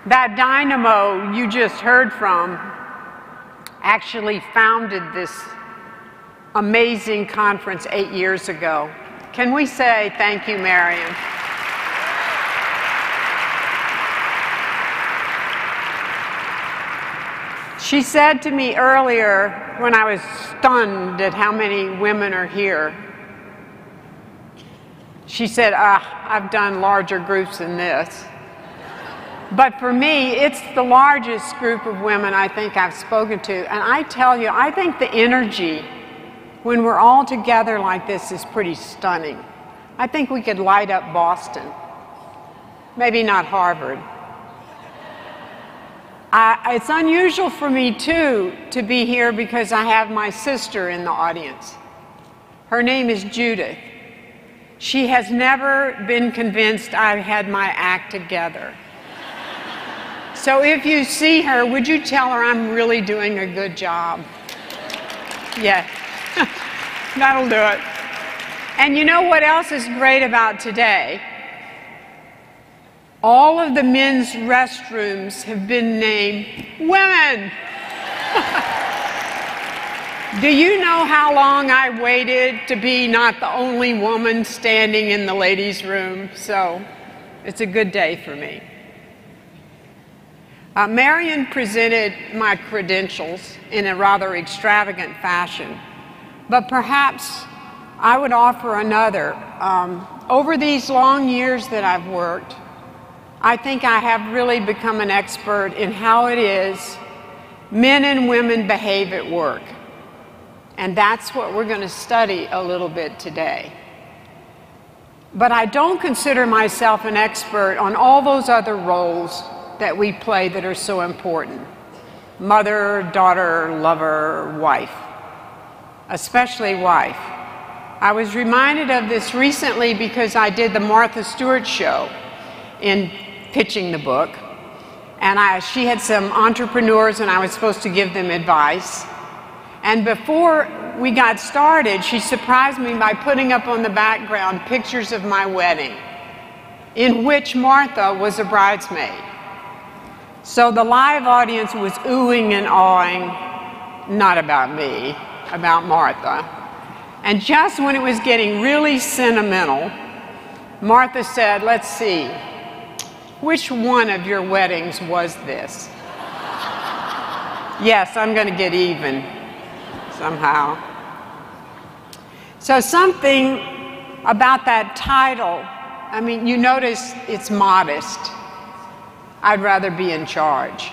That dynamo you just heard from actually founded this amazing conference 8 years ago. Can we say thank you, Marion? She said to me earlier, when I was stunned at how many women are here, she said, I've done larger groups than this. But for me, it's the largest group of women I think I've spoken to. And I tell you, I think the energy when we're all together like this is pretty stunning. I think we could light up Boston. Maybe not Harvard. It's unusual for me, too, to be here because I have my sister in the audience. Her name is Judith. She has never been convinced I had my act together. So if you see her, would you tell her I'm really doing a good job? Yeah, that'll do it. And you know what else is great about today? All of the men's restrooms have been named women. Do you know how long I waited to be not the only woman standing in the ladies' room? So it's a good day for me. Marion presented my credentials in a rather extravagant fashion, but perhaps I would offer another. Over these long years that I've worked, I think I have really become an expert in how it is men and women behave at work. And that's what we're going to study a little bit today. But I don't consider myself an expert on all those other roles that we play that are so important. Mother, daughter, lover, wife. Especially wife. I was reminded of this recently because I did the Martha Stewart show in pitching the book. And she had some entrepreneurs and I was supposed to give them advice. And before we got started, she surprised me by putting up on the background pictures of my wedding, in which Martha was a bridesmaid. So the live audience was oohing and awing, not about me, about Martha. And just when it was getting really sentimental, Martha said, let's see, which one of your weddings was this? Yes, I'm going to get even somehow. So something about that title, I mean, you notice it's modest. I'd rather be in charge.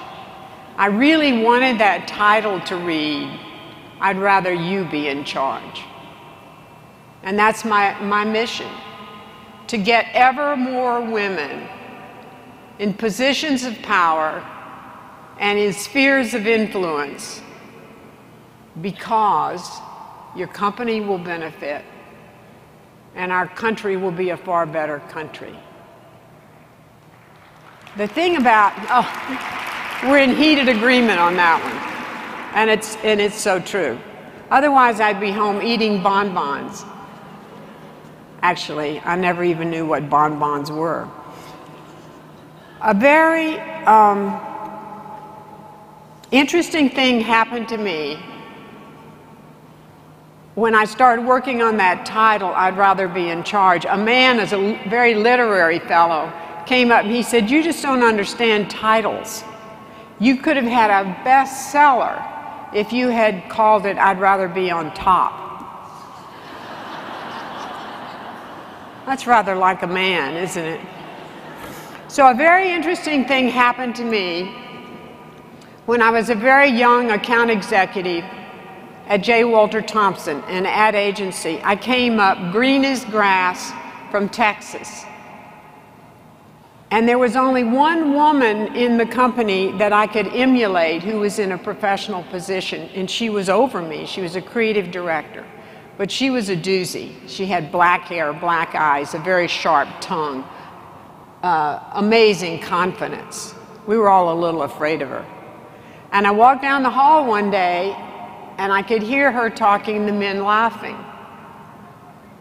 I really wanted that title to read, I'd rather you be in charge. And that's my mission, to get ever more women in positions of power and in spheres of influence, because your company will benefit and our country will be a far better country. The thing about, we're in heated agreement on that one, and it's so true. Otherwise, I'd be home eating bonbons. Actually, I never even knew what bonbons were. A very interesting thing happened to me when I started working on that title, I'd rather be in charge. A man, as a very literary fellow, came up and he said, you just don't understand titles. You could have had a bestseller if you had called it, I'd rather be on top. That's rather like a man, isn't it? So a very interesting thing happened to me when I was a very young account executive at J. Walter Thompson, an ad agency. I came up green as grass from Texas. And there was only one woman in the company that I could emulate who was in a professional position, and she was over me. She was a creative director. But she was a doozy. She had black hair, black eyes, a very sharp tongue, amazing confidence. We were all a little afraid of her. And I walked down the hall one day, and I could hear her talking to men laughing.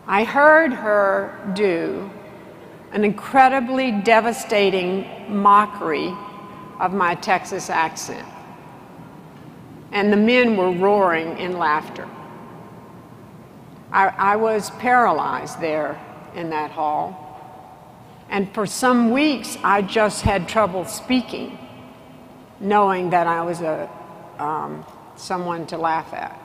I heard her do an incredibly devastating mockery of my Texas accent. And the men were roaring in laughter. I was paralyzed there in that hall. And for some weeks, I just had trouble speaking, knowing that I was someone to laugh at.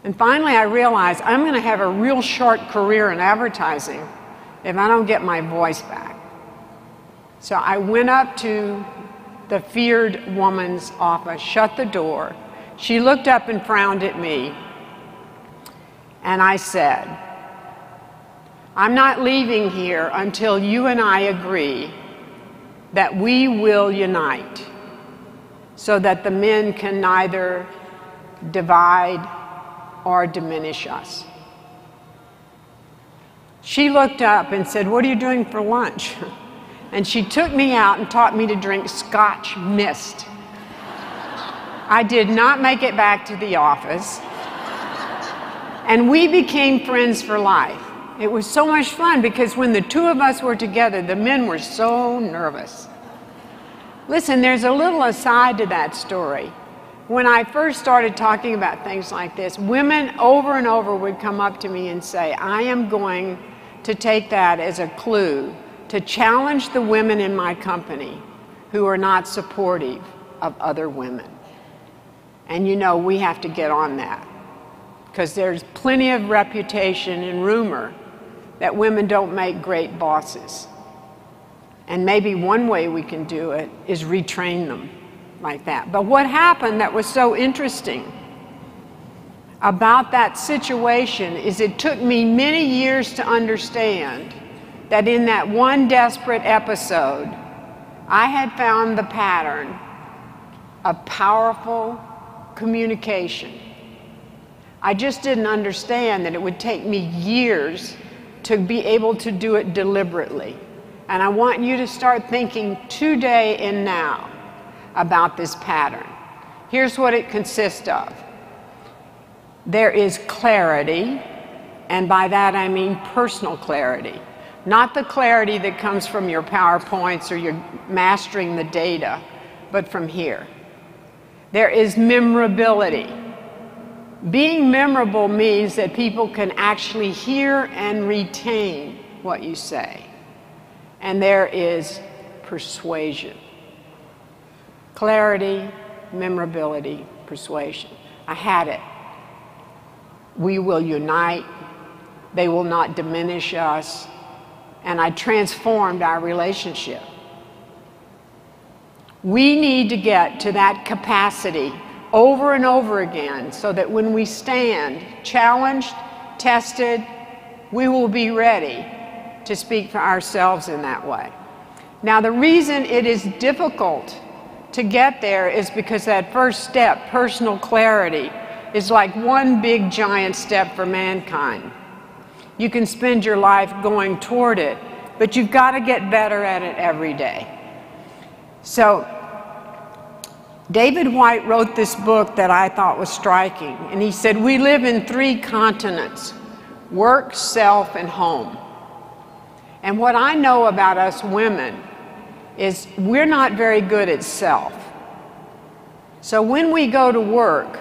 And finally, I realized I'm going to have a real short career in advertising if I don't get my voice back. So I went up to the feared woman's office, shut the door. She looked up and frowned at me. And I said, I'm not leaving here until you and I agree that we will unite so that the men can neither divide or diminish us. She looked up and said, what are you doing for lunch? And she took me out and taught me to drink Scotch mist. I did not make it back to the office. And we became friends for life. It was so much fun because when the two of us were together, the men were so nervous. Listen, there's a little aside to that story. When I first started talking about things like this, women over and over would come up to me and say, I am going to take that as a clue to challenge the women in my company who are not supportive of other women. And you know, we have to get on that, because there's plenty of reputation and rumor that women don't make great bosses. And maybe one way we can do it is retrain them like that. But what happened that was so interesting about that situation is it took me many years to understand that in that one desperate episode, I had found the pattern of powerful communication. I just didn't understand that it would take me years to be able to do it deliberately. And I want you to start thinking today and now about this pattern. Here's what it consists of. There is clarity, and by that I mean personal clarity. Not the clarity that comes from your PowerPoints or your mastering the data, but from here. There is memorability. Being memorable means that people can actually hear and retain what you say. And there is persuasion. Clarity, memorability, persuasion. I had it. We will unite. They will not diminish us. And I transformed our relationship. We need to get to that capacity over and over again so that when we stand challenged, tested, we will be ready to speak for ourselves in that way. Now, the reason it is difficult to get there is because that first step, personal clarity, is like one big giant step for mankind. You can spend your life going toward it, but you've got to get better at it every day. So, David White wrote this book that I thought was striking, and he said, we live in 3 continents: work, self, and home. And what I know about us women is we're not very good at self. So when we go to work,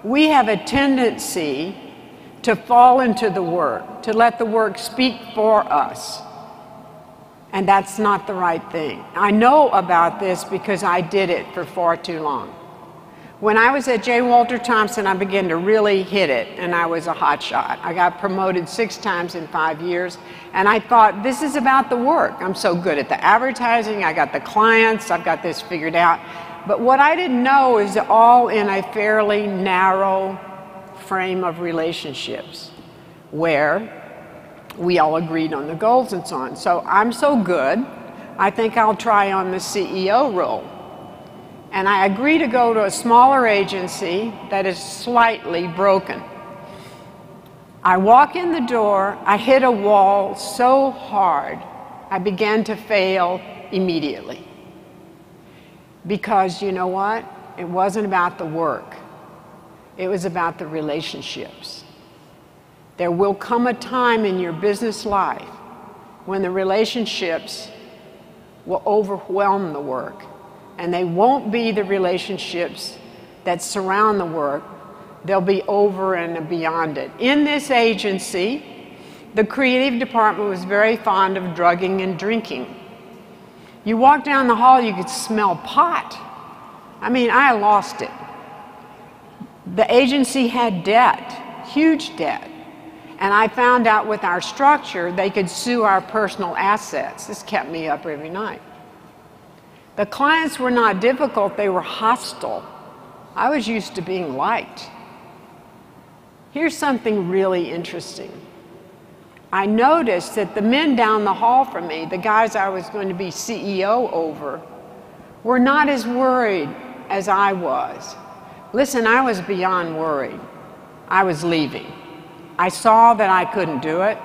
we have a tendency to fall into the work, to let the work speak for us. And that's not the right thing. I know about this because I did it for far too long. When I was at J. Walter Thompson, I began to really hit it, and I was a hot shot. I got promoted 6 times in 5 years, and I thought, this is about the work. I'm so good at the advertising, I got the clients, I've got this figured out. But what I didn't know is all in a fairly narrow frame of relationships where we all agreed on the goals and so on. So I'm so good, I think I'll try on the CEO role. And I agree to go to a smaller agency that is slightly broken. I walk in the door, I hit a wall so hard, I began to fail immediately. Because you know what? It wasn't about the work. It was about the relationships. There will come a time in your business life when the relationships will overwhelm the work, and they won't be the relationships that surround the work. They'll be over and beyond it. In this agency, the creative department was very fond of drugging and drinking. You walk down the hall, you could smell pot. I mean, I lost it. The agency had debt, huge debt. And I found out with our structure, they could sue our personal assets. This kept me up every night. The clients were not difficult, they were hostile. I was used to being liked. Here's something really interesting. I noticed that the men down the hall from me, the guys I was going to be CEO over, were not as worried as I was. Listen, I was beyond worried. I was leaving. I saw that I couldn't do it.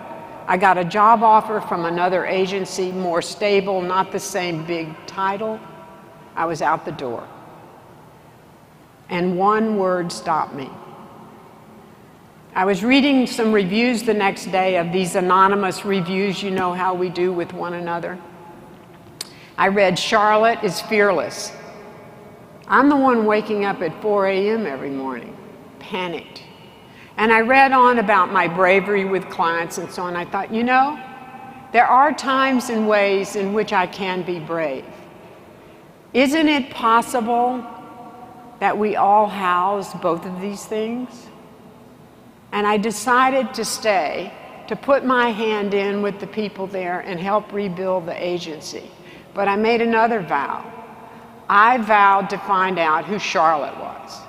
I got a job offer from another agency, more stable, not the same big title. I was out the door. And one word stopped me. I was reading some reviews the next day of these anonymous reviews, you know how we do with one another. I read, "Charlotte is fearless." I'm the one waking up at 4 a.m. every morning, panicked. And I read on about my bravery with clients and so on. I thought, you know, there are times and ways in which I can be brave. Isn't it possible that we all house both of these things? And I decided to stay, to put my hand in with the people there and help rebuild the agency. But I made another vow. I vowed to find out who Charlotte was.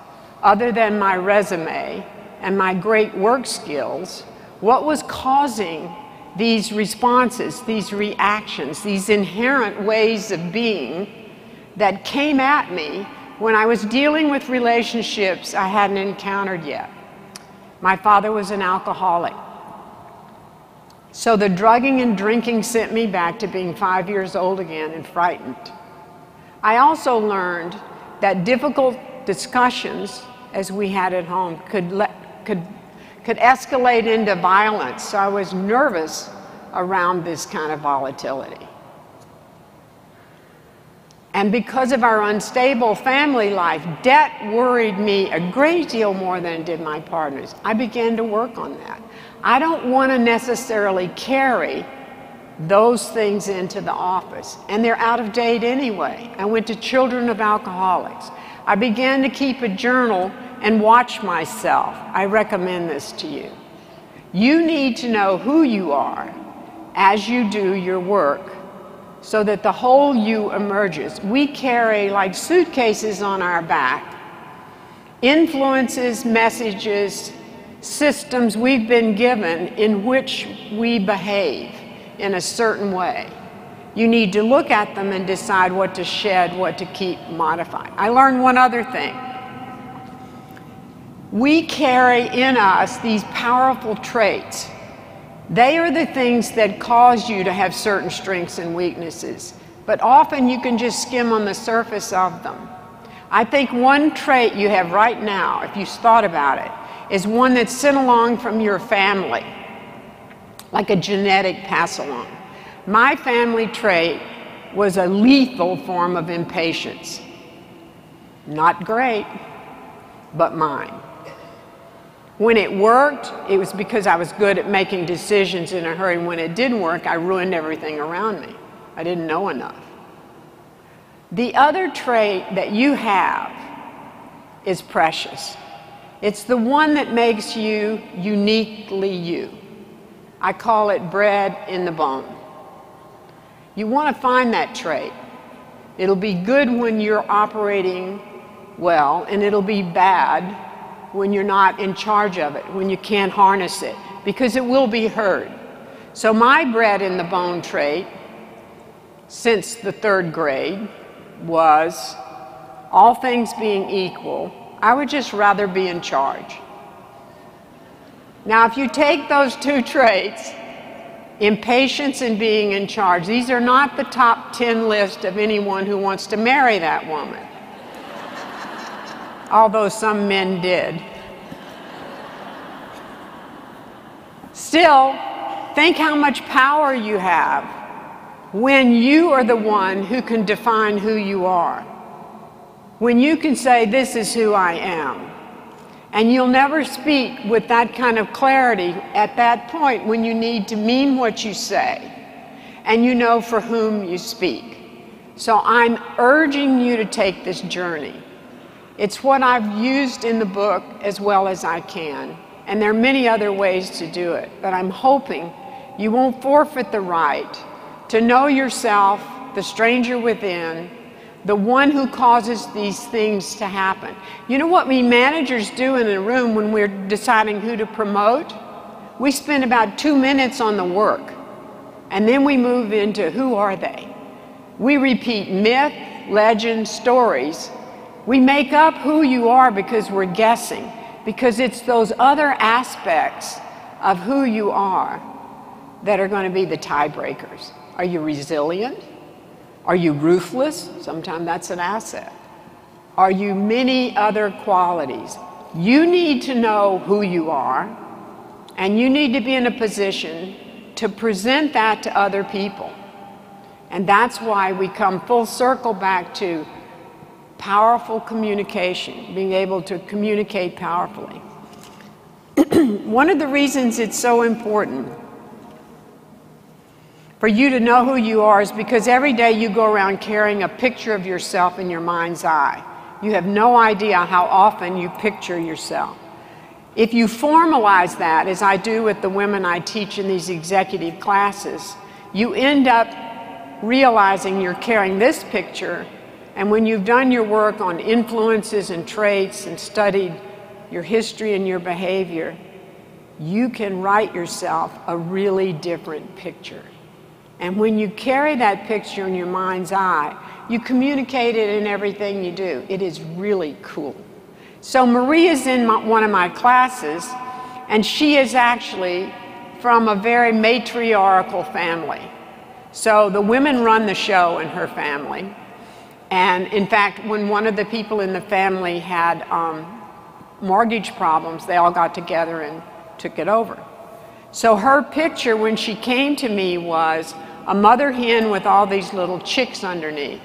Other than my resume and my great work skills, what was causing these responses, these reactions, these inherent ways of being that came at me when I was dealing with relationships I hadn't encountered yet. My father was an alcoholic. So the drugging and drinking sent me back to being 5 years old again and frightened. I also learned that difficult discussions, as we had at home, could escalate into violence. So I was nervous around this kind of volatility. And because of our unstable family life, debt worried me a great deal more than it did my partners. I began to work on that. I don't want to necessarily carry those things into the office, and they're out of date anyway. I went to Children of Alcoholics. I began to keep a journal and watch myself. I recommend this to you. You need to know who you are as you do your work, so that the whole you emerges. We carry like suitcases on our back, influences, messages, systems we've been given in which we behave in a certain way. You need to look at them and decide what to shed, what to keep, modify. I learned one other thing. We carry in us these powerful traits. They are the things that cause you to have certain strengths and weaknesses, but often you can just skim on the surface of them. I think one trait you have right now, if you thought about it, is one that's sent along from your family, like a genetic pass-along. My family trait was a lethal form of impatience. Not great, but mine. When it worked, it was because I was good at making decisions in a hurry. When it didn't work, I ruined everything around me. I didn't know enough. The other trait that you have is precious. It's the one that makes you uniquely you. I call it bred in the bone. You want to find that trait. It'll be good when you're operating well, and it'll be bad when you're not in charge of it, when you can't harness it, because it will be heard. So my bred in the bone trait, since the 3rd grade, was all things being equal, I would just rather be in charge. Now, if you take those two traits, impatience and being in charge, these are not the top 10 list of anyone who wants to marry that woman. Although some men did. Still, think how much power you have when you are the one who can define who you are. When you can say, this is who I am. And you'll never speak with that kind of clarity at that point when you need to mean what you say and you know for whom you speak. So I'm urging you to take this journey. It's what I've used in the book as well as I can. And there are many other ways to do it. But I'm hoping you won't forfeit the right to know yourself, the stranger within, the one who causes these things to happen. You know what we managers do in a room when we're deciding who to promote? We spend about 2 minutes on the work, and then we move into who are they. We repeat myth, legend, stories. We make up who you are because we're guessing, because it's those other aspects of who you are that are going to be the tiebreakers. Are you resilient? Are you ruthless? Sometimes that's an asset. Are you many other qualities? You need to know who you are, and you need to be in a position to present that to other people. And that's why we come full circle back to powerful communication, being able to communicate powerfully. One of the reasons it's so important for you to know who you are is because every day you go around carrying a picture of yourself in your mind's eye. You have no idea how often you picture yourself. If you formalize that, as I do with the women I teach in these executive classes, you end up realizing you're carrying this picture, and when you've done your work on influences and traits and studied your history and your behavior, you can write yourself a really different picture. And when you carry that picture in your mind's eye, you communicate it in everything you do. It is really cool. So Marie is in one of my classes, and she is actually from a very matriarchal family. So the women run the show in her family. And in fact, when one of the people in the family had mortgage problems, they all got together and took it over. So her picture when she came to me was a mother hen with all these little chicks underneath.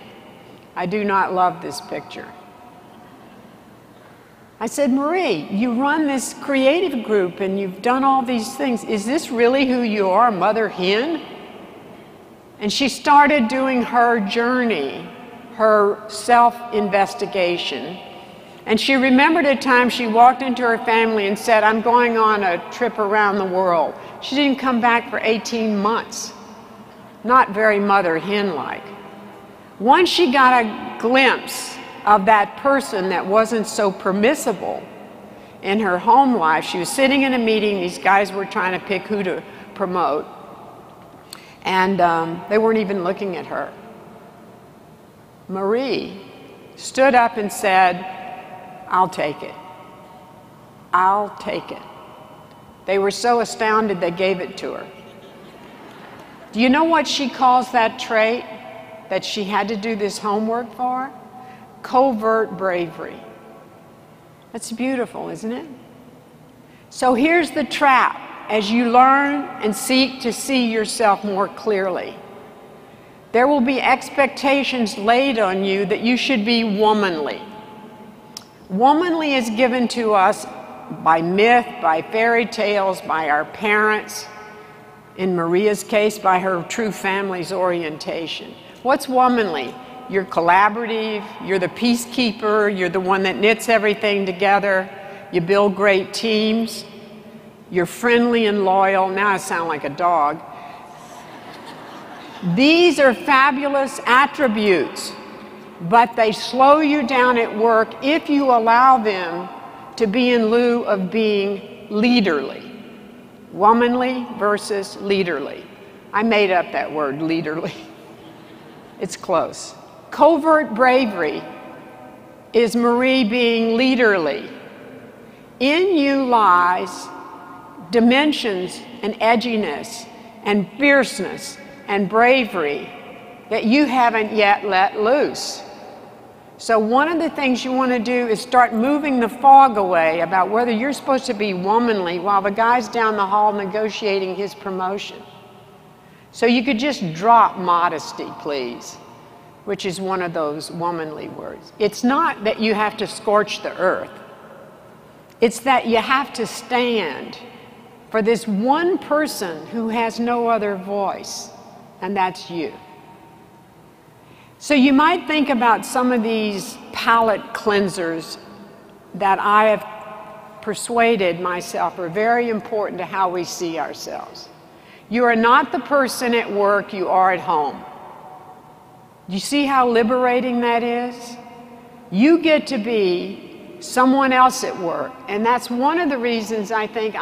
I do not love this picture. I said, Marie, you run this creative group and you've done all these things. Is this really who you are, mother hen? And she started doing her journey, her self-investigation. And she remembered a time she walked into her family and said, I'm going on a trip around the world. She didn't come back for 18 months. Not very mother hen-like. Once she got a glimpse of that person that wasn't so permissible in her home life, she was sitting in a meeting, these guys were trying to pick who to promote, and they weren't even looking at her. Marie stood up and said, I'll take it. I'll take it. They were so astounded they gave it to her. Do you know what she calls that trait that she had to do this homework for? Covert bravery. That's beautiful, isn't it? So here's the trap as you learn and seek to see yourself more clearly. There will be expectations laid on you that you should be womanly. Womanly is given to us by myth, by fairy tales, by our parents. In Maria's case, by her true family's orientation. What's womanly? You're collaborative, you're the peacekeeper, you're the one that knits everything together, you build great teams, you're friendly and loyal. Now I sound like a dog. These are fabulous attributes, but they slow you down at work if you allow them to be in lieu of being leaderly. Womanly versus leaderly. I made up that word, leaderly. It's close. Covert bravery is Marie being leaderly. In you lies dimensions and edginess and fierceness and bravery that you haven't yet let loose. So one of the things you want to do is start moving the fog away about whether you're supposed to be womanly while the guy's down the hall negotiating his promotion. So you could just drop modesty, please, which is one of those womanly words. It's not that you have to scorch the earth. It's that you have to stand for this one person who has no other voice, and that's you. So you might think about some of these palate cleansers that I have persuaded myself are very important to how we see ourselves. You are not the person at work you are at home. Do you see how liberating that is? You get to be someone else at work. And that's one of the reasons I think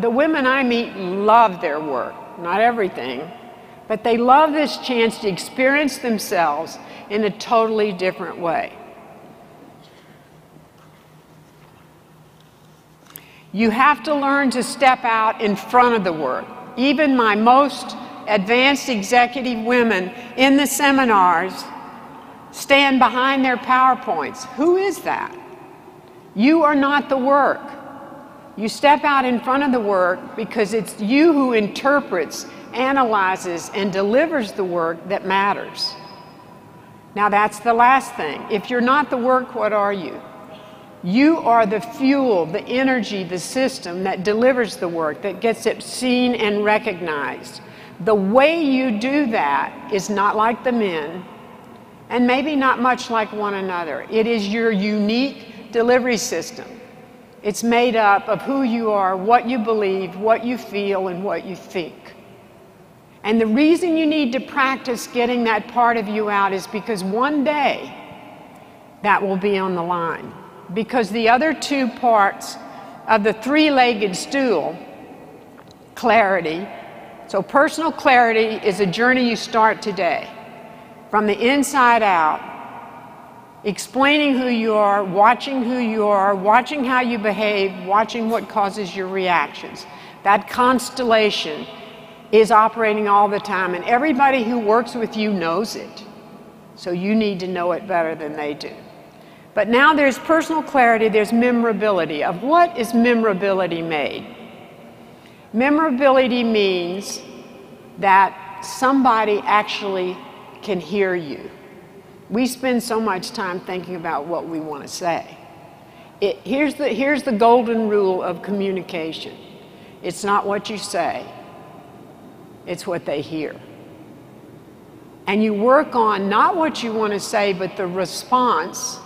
the women I meet love their work. Not everything, but they love this chance to experience themselves in a totally different way. You have to learn to step out in front of the work. Even my most advanced executive women in the seminars stand behind their PowerPoints. Who is that? You are not the work. You step out in front of the work because it's you who interprets, analyzes, and delivers the work that matters. Now that's the last thing. If you're not the work, what are you? You are the fuel, the energy, the system that delivers the work, that gets it seen and recognized. The way you do that is not like the men, and maybe not much like one another. It is your unique delivery system. It's made up of who you are, what you believe, what you feel, and what you think. And the reason you need to practice getting that part of you out is because one day that will be on the line. Because the other two parts of the three-legged stool, clarity. So personal clarity is a journey you start today. From the inside out, explaining who you are, watching how you behave, watching what causes your reactions. That constellation is operating all the time, and everybody who works with you knows it. So you need to know it better than they do. But now there's personal clarity, there's memorability. Of what is memorability made? Memorability means that somebody actually can hear you. We spend so much time thinking about what we want to say. Here's the golden rule of communication. It's not what you say, it's what they hear. And you work on not what you want to say, but the response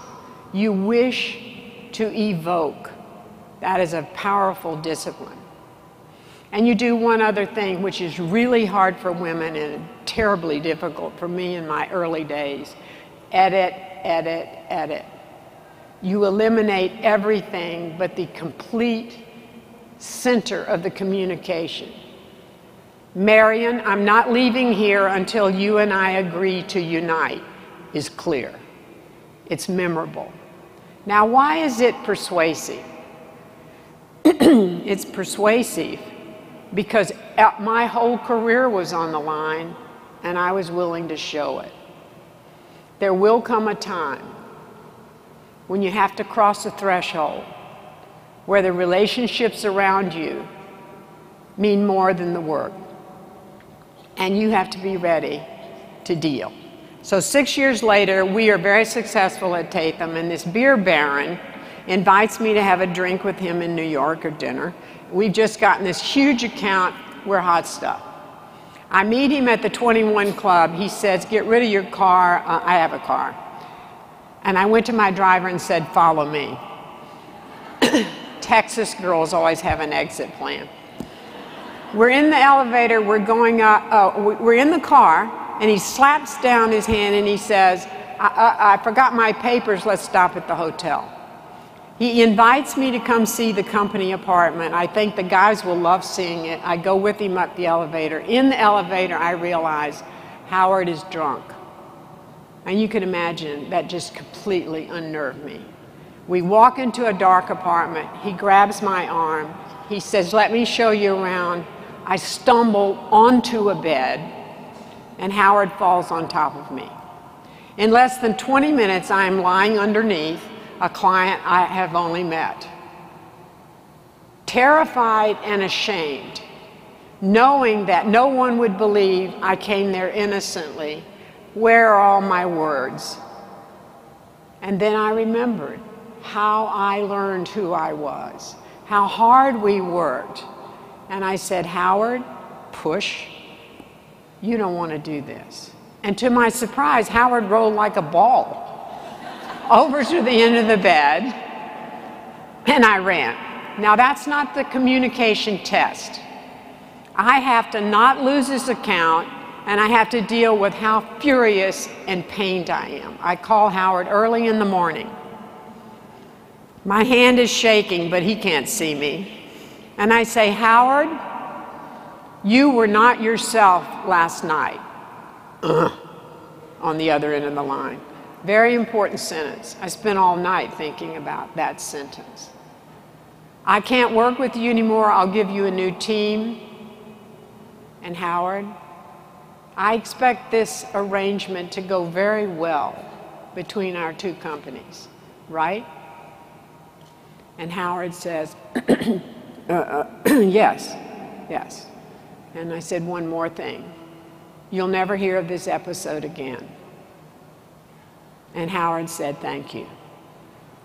you wish to evoke. That is a powerful discipline. And you do one other thing, which is really hard for women and terribly difficult for me in my early days. Edit, edit, edit. You eliminate everything but the complete center of the communication. Marion, I'm not leaving here until you and I agree to unite, is clear. It's memorable. Now, why is it persuasive? It's persuasive because my whole career was on the line and I was willing to show it. There will come a time when you have to cross a threshold where the relationships around you mean more than the work. And you have to be ready to deal. So 6 years later, we are very successful at Tatham, and this beer baron invites me to have a drink with him in New York or dinner. We've just gotten this huge account. We're hot stuff. I meet him at the 21 Club. He says, get rid of your car. I have a car. And I went to my driver and said, follow me. Texas girls always have an exit plan. We're in the elevator, we're going up, we're in the car, and he slaps down his hand and he says, I forgot my papers, let's stop at the hotel. He invites me to come see the company apartment. I think the guys will love seeing it. I go with him up the elevator. In the elevator, I realize Howard is drunk. And you can imagine that just completely unnerved me. We walk into a dark apartment. He grabs my arm. He says, let me show you around. I stumble onto a bed, and Howard falls on top of me. In less than 20 minutes, I am lying underneath a client I have only met. Terrified and ashamed, knowing that no one would believe I came there innocently. Where are all my words? And then I remembered how I learned who I was, how hard we worked. And I said, Howard, push. You don't want to do this. And to my surprise, Howard rolled like a ball over to the end of the bed, and I ran. Now, that's not the communication test. I have to not lose this account, and I have to deal with how furious and pained I am. I call Howard early in the morning. My hand is shaking, but he can't see me. And I say, Howard, you were not yourself last night. On the other end of the line. Very important sentence. I spent all night thinking about that sentence. I can't work with you anymore. I'll give you a new team. And Howard, I expect this arrangement to go very well between our two companies, right? And Howard says, yes, yes. And I said, one more thing. You'll never hear of this episode again. And Howard said, thank you.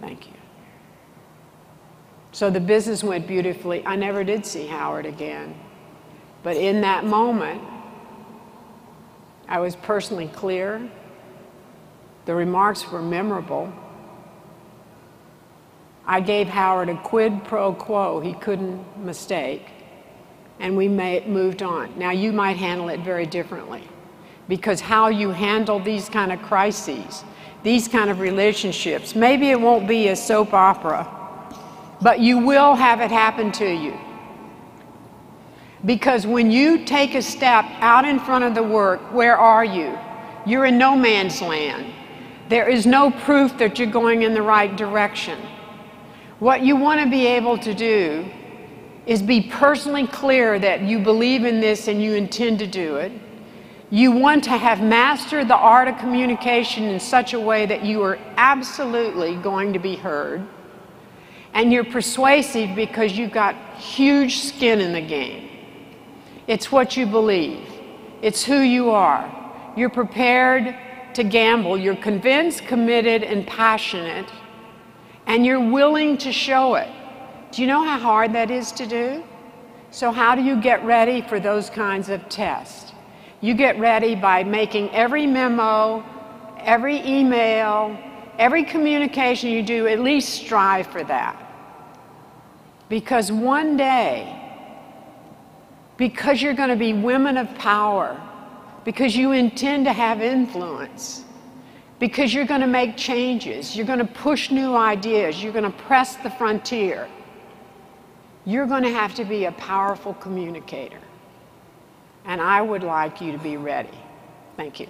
Thank you. So the business went beautifully. I never did see Howard again. But in that moment, I was personally clear. The remarks were memorable. I gave Howard a quid pro quo he couldn't mistake. And we moved on. Now, you might handle it very differently, because how you handle these kind of crises, these kind of relationships, maybe it won't be a soap opera, but you will have it happen to you. Because when you take a step out in front of the work, where are you? You're in no man's land. There is no proof that you're going in the right direction. What you want to be able to do is be personally clear that you believe in this and you intend to do it. You want to have mastered the art of communication in such a way that you are absolutely going to be heard. And you're persuasive because you've got huge skin in the game. It's what you believe. It's who you are. You're prepared to gamble. You're convinced, committed, and passionate. And you're willing to show it. Do you know how hard that is to do? So how do you get ready for those kinds of tests? You get ready by making every memo, every email, every communication you do, at least strive for that. Because one day, because you're going to be women of power, because you intend to have influence, because you're going to make changes, you're going to push new ideas, you're going to press the frontier, you're going to have to be a powerful communicator. And I would like you to be ready. Thank you.